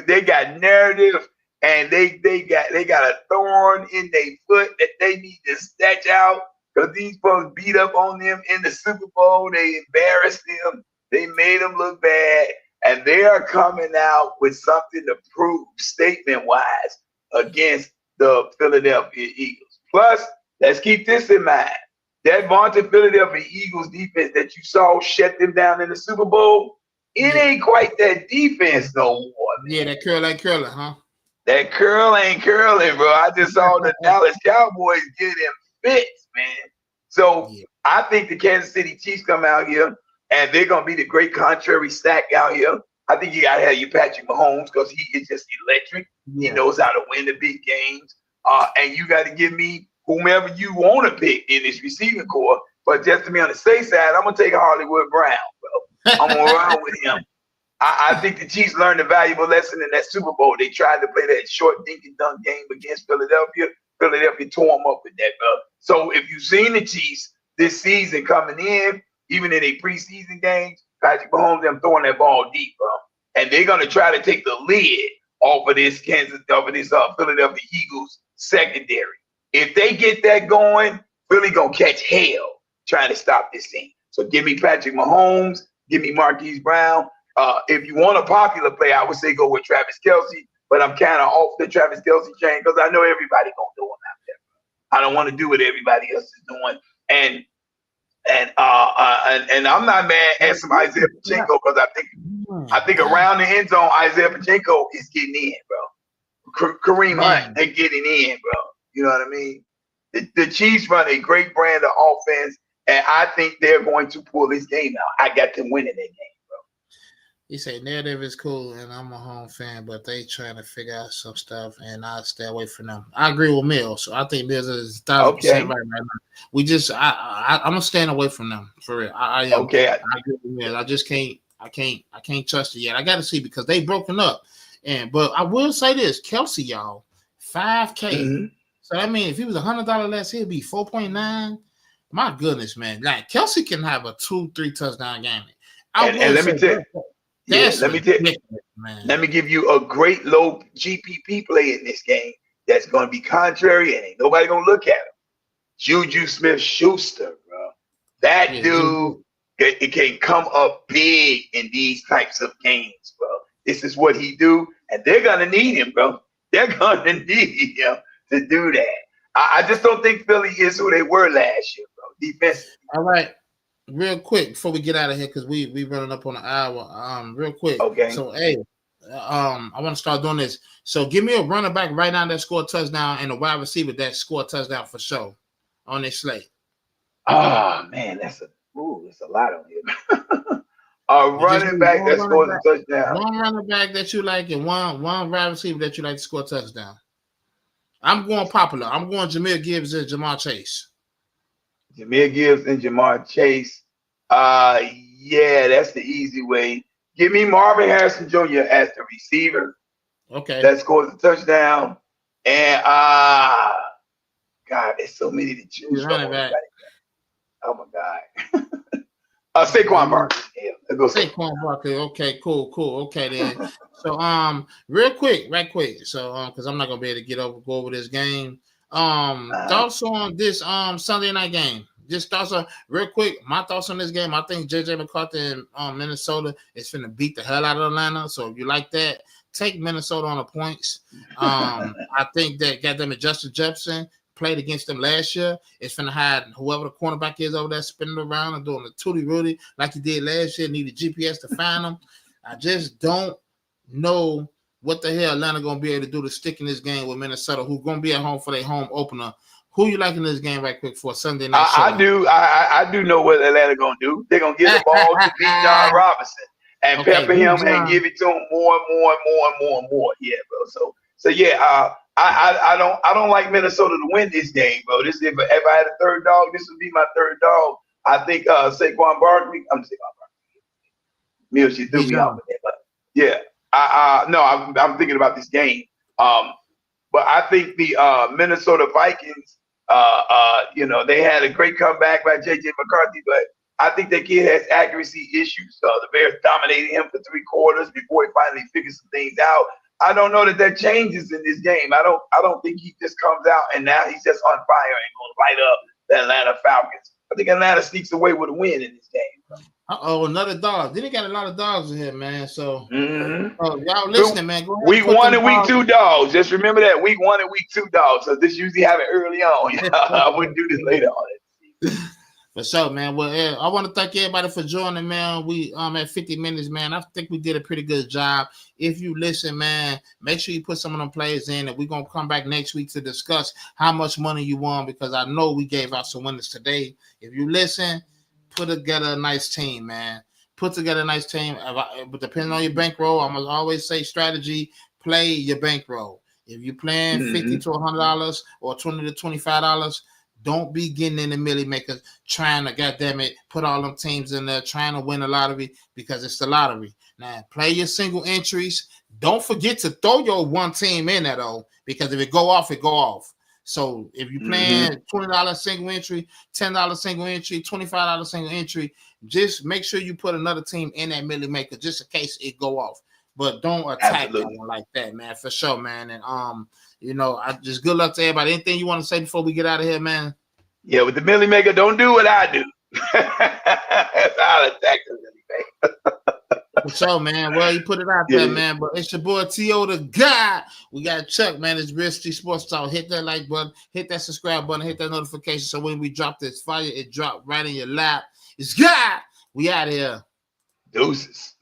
S2: they got narrative, and they got a thorn in their foot that they need to snatch out, because these folks beat up on them in the Super Bowl. They embarrassed them. They made them look bad, and they are coming out with something to prove statement-wise against the Philadelphia Eagles. Plus, let's keep this in mind. That vaunted Philadelphia Eagles defense that you saw shut them down in the Super Bowl, it ain't quite that defense no more, man.
S1: Yeah, that curl ain't curling, huh?
S2: That curl ain't curling, bro. I just saw the Dallas Cowboys get them fits, man. So I think the Kansas City Chiefs come out here, and they're going to be the great contrary stack out here. I think you got to have your Patrick Mahomes, because he is just electric. He knows how to win the big games. And you got to give me whomever you want to pick in this receiving core. But just to be on the safe side, I'm going to take Hollywood Brown, bro. I'm going to run with him. I think the Chiefs learned a valuable lesson in that Super Bowl. They tried to play that short dink and dunk game against Philadelphia. Philadelphia tore them up with that, bro. So if you've seen the Chiefs this season coming in, even in their preseason games, Patrick Mahomes, them throwing that ball deep, bro. And they're going to try to take the lid off of this Philadelphia Eagles secondary. If they get that going, Philly going to catch hell trying to stop this thing. So give me Patrick Mahomes, give me Marquise Brown. If you want a popular play, I would say go with Travis Kelce, but I'm kind of off the Travis Kelce chain because I know everybody going to do him out there. I don't want to do what everybody else is doing. And I'm not mad at some Isaiah Pacheco, because I think around the end zone, Isaiah Pacheco is getting in, bro. Kareem Hunt, they're getting in, bro. You know what I mean? The Chiefs run a great brand of offense, and I think they're going to pull this game out. I got them winning that game, bro.
S1: You say narrative is cool, and I'm a home fan, but they trying to figure out some stuff, and I stay away from them. I agree with Mills, so I think Mills is 1,000% right now. We just, I'm gonna stand away from them for real. I agree with Mills. I just can't. I can't trust it yet. I got to see, because they broken up, but I will say this: Kelce, y'all, $5K. Mm-hmm. So that means if he was $100 less, he'd be 4.9. My goodness, man! Like Kelce can have a 2-3 touchdown game.
S2: And let me tell you, let me give you a great low GPP play in this game that's going to be contrary, and ain't nobody going to look at him. Juju Smith-Schuster, bro. That dude, it can come up big in these types of games, bro. This is what he do, and they're going to need him, bro. They're going to need him to do that. I just don't think Philly is who they were last year, bro. Defensively.
S1: All right. Real quick before we get out of here, because we running up on an hour. Real quick.
S2: Okay.
S1: So I want to start doing this. So give me a running back right now that scored a touchdown, and a wide receiver that scored a touchdown for sure on this slate.
S2: Oh man, that's a lot on here. A running back that scores a touchdown.
S1: One running back that you like, and one wide receiver that you like to score a touchdown. I'm going popular. I'm going Jahmyr Gibbs and Jamar Chase.
S2: Jahmyr Gibbs and Jamar Chase. Yeah, that's the easy way. Give me Marvin Harrison Jr. as the receiver.
S1: Okay.
S2: That scores a touchdown. And God, there's so many to choose from. Oh my God. Saquon Barkley. Yeah, let's go
S1: Saquon Barkley. Okay, cool. Okay then. So real quick. So because I'm not gonna be able to go over this game. Thoughts on this Sunday night game? Just thoughts on real quick. My thoughts on this game. I think JJ McCarthy in Minnesota is finna beat the hell out of Atlanta. So if you like that, take Minnesota on the points. I think that goddamn Justin Jefferson played against them last year. It's finna hide whoever the cornerback is over there spinning around and doing the tootie Rudy like he did last year. Needed GPS to find them. I just don't know what the hell Atlanta gonna be able to do to stick in this game with Minnesota, who's gonna be at home for their home opener. Who you liking this game right quick for Sunday night?
S2: I do know what Atlanta gonna do. They're gonna give the ball to Bijan Robinson and pepper him and give it to him more and more. Yeah, bro. So yeah, I don't like Minnesota to win this game, bro. This if I had a third dog, this would be my third dog. I think Saquon Barkley. I'm Saquon Barkley. Mills, she threw me off with that, but yeah. No, I'm thinking about this game. But I think the Minnesota Vikings, they had a great comeback by J.J. McCarthy, but I think that kid has accuracy issues. The Bears dominated him for 3 quarters before he finally figured some things out. I don't know that changes in this game. I don't think he just comes out and now he's just on fire and going to light up the Atlanta Falcons. I think Atlanta sneaks away with a win in this game.
S1: Another dog. Then he got a lot of dogs in here, man. So,
S2: y'all
S1: listening, man. Go ahead.
S2: Week 1 and week 2 dogs. Just remember that week 1 and week 2 dogs. So this usually happen early on. I wouldn't do this later on.
S1: For sure, man. Well, I want to thank everybody for joining, man. We at 50 minutes, man. I think we did a pretty good job. If you listen, man, make sure you put some of them plays in, and we're gonna come back next week to discuss how much money you won, because I know we gave out some winners today. If you listen, put together a nice team, man. Put together a nice team. But depending on your bankroll, I must always say strategy, play your bankroll. If you're playing $50 to $100 or $20 to $25, don't be getting in the millie maker trying to, goddamn it, put all them teams in there trying to win the lottery, because it's the lottery. Now, play your single entries. Don't forget to throw your one team in there, though, because if it go off, it go off. So if you're playing $20 single entry, $10 single entry, $25 single entry, just make sure you put another team in that millie maker just in case it go off. But don't attack that one like that, man, for sure, man. And I just good luck to everybody. Anything you want to say before we get out of here, man?
S2: Yeah, with the millie maker, don't do what I do. I'll attack the millie maker.
S1: For sure, man. Well, you put it out there, man. But it's your boy T.O. the God. We got Chuck, man. It's Real Street Sports Talk. Hit that like button, hit that subscribe button, hit that notification, so when we drop this fire, it drop right in your lap. It's God. We out of here.
S2: Deuces.